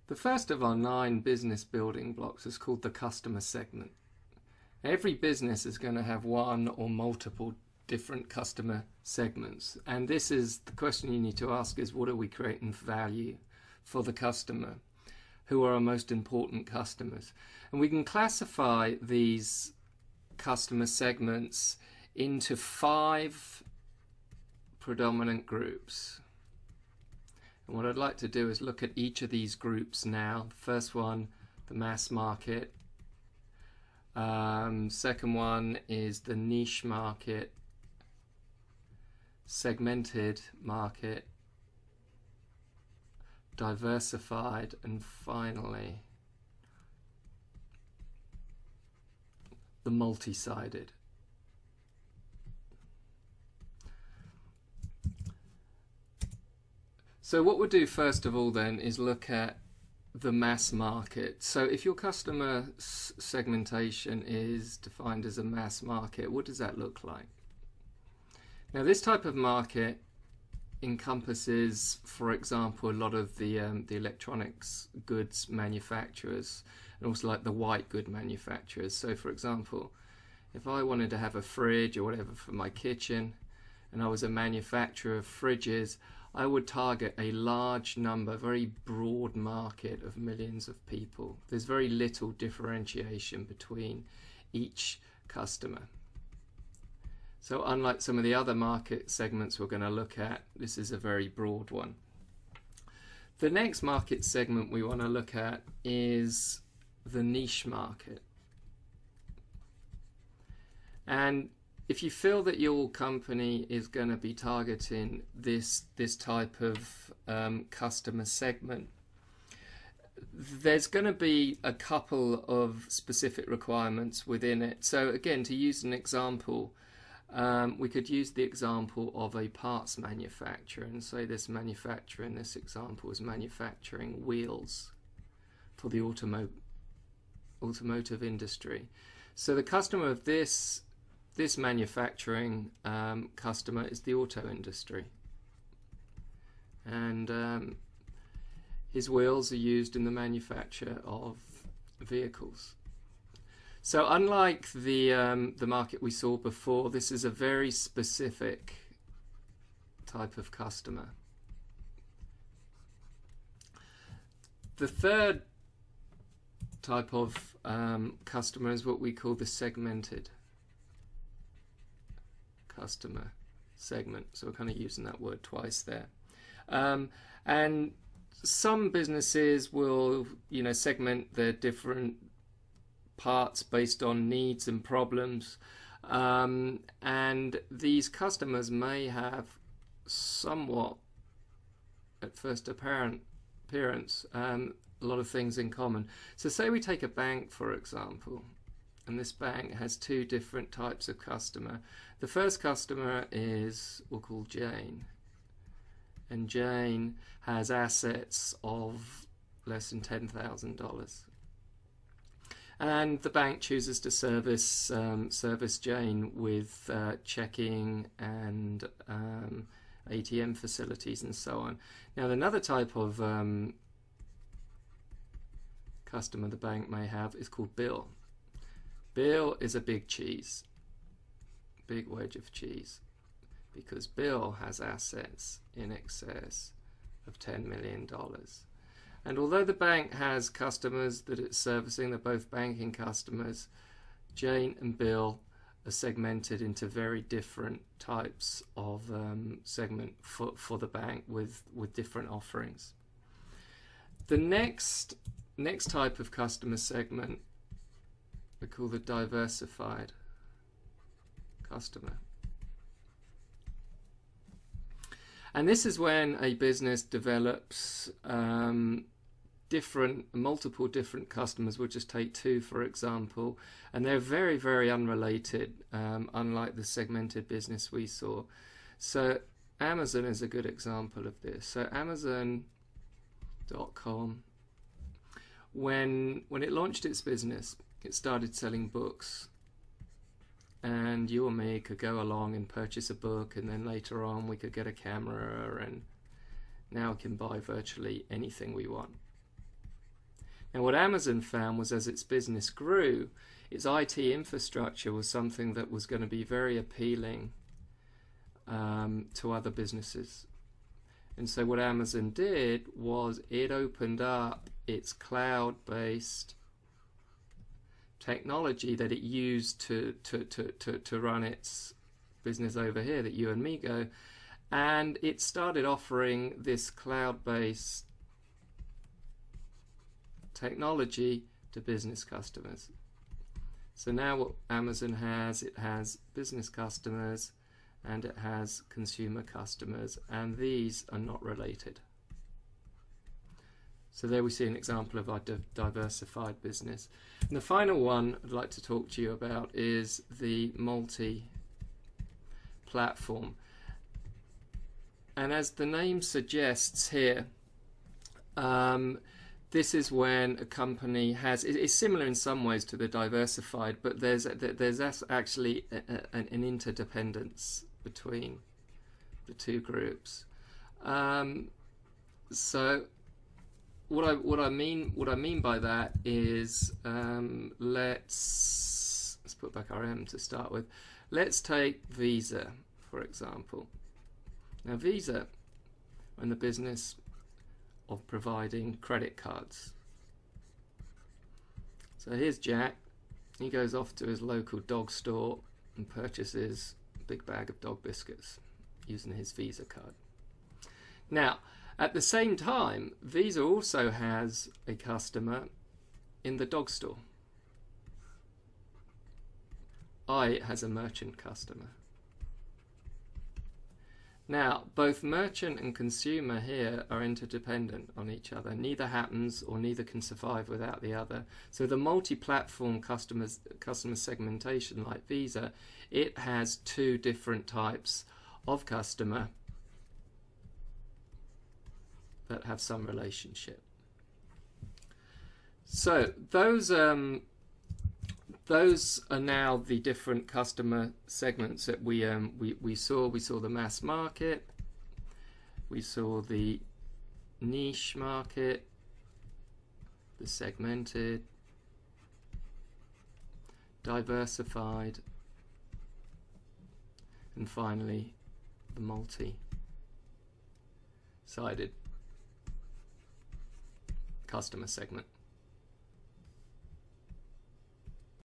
The first of our 9 business building blocks is called the customer segment. Every business is going to have one or multiple different customer segments, and this is the question you need to ask is, what are we creating value for the customer? Who are our most important customers? And we can classify these customer segments into 5 predominant groups. And what I'd like to do is look at each of these groups now. The first one, the mass market. Second one is the niche market, segmented market, diversified, and finally the multi-sided. So what we'll do first of all then is look at the mass market. So if your customer segmentation is defined as a mass market, what does that look like? Now this type of market encompasses, for example, a lot of the electronics goods manufacturers and also like the white good manufacturers. So for example, if I wanted to have a fridge or whatever for my kitchen and I was a manufacturer of fridges, I would target a large number, very broad market of millions of people. There's very little differentiation between each customer. So unlike some of the other market segments we're going to look at, this is a very broad one. The next market segment we want to look at is the niche market. And if you feel that your company is going to be targeting this type of customer segment, there's going to be a couple of specific requirements within it. So again, to use an example, we could use the example of a parts manufacturer and say this manufacturer in this example is manufacturing wheels for the automotive industry. So the customer of this manufacturing customer is the auto industry, and his wheels are used in the manufacture of vehicles. So unlike the market we saw before, this is a very specific type of customer. The third type of customer is what we call the segmented customer segment. So we're kind of using that word twice there. And some businesses will, segment their different parts based on needs and problems. And these customers may have somewhat, at first appearance, a lot of things in common. So say we take a bank, for example, and this bank has 2 different types of customer. The first customer is, we'll call Jane, and Jane has assets of less than $10,000. And the bank chooses to service Jane with checking and ATM facilities and so on. Now another type of customer the bank may have is called Bill. Bill is a big cheese, big wedge of cheese, because Bill has assets in excess of $10 million. And although the bank has customers that it's servicing, they're both banking customers, Jane and Bill are segmented into very different types of segment for the bank with different offerings. The next type of customer segment we call the diversified customer. And this is when a business develops multiple different customers. We'll just take 2 for example, and they're very, very unrelated, unlike the segmented business we saw. So Amazon is a good example of this. So Amazon.com, when it launched its business, it started selling books, and you or me could go along and purchase a book, and then later on we could get a camera, and now we can buy virtually anything we want. And what Amazon found was, as its business grew, its IT infrastructure was something that was going to be very appealing to other businesses. And so what Amazon did was it opened up its cloud-based technology that it used to run its business over here, that you and me go, and it started offering this cloud-based technology to business customers. So now what Amazon has, it has business customers and it has consumer customers, and these are not related. So there we see an example of our diversified business. And the final one I'd like to talk to you about is the multi-platform. And as the name suggests here, this is when a company has, it's similar in some ways to the diversified, but there's actually an interdependence between the two groups. So what I mean by that is, let's put back our M to start with. Let's take Visa, for example. Now Visa are in the business of providing credit cards. So here's Jack. He goes off to his local dog store and purchases a big bag of dog biscuits using his Visa card. Now, at the same time, Visa also has a customer in the dog store. It has a merchant customer. Now, both merchant and consumer here are interdependent on each other. Neither happens, or neither can survive without the other. So the multi-platform customer segmentation, like Visa, it has two different types of customer that have some relationship. So those are now the different customer segments that we saw. We saw the mass market, we saw the niche market, the segmented, diversified, and finally the multi-sided customer segment.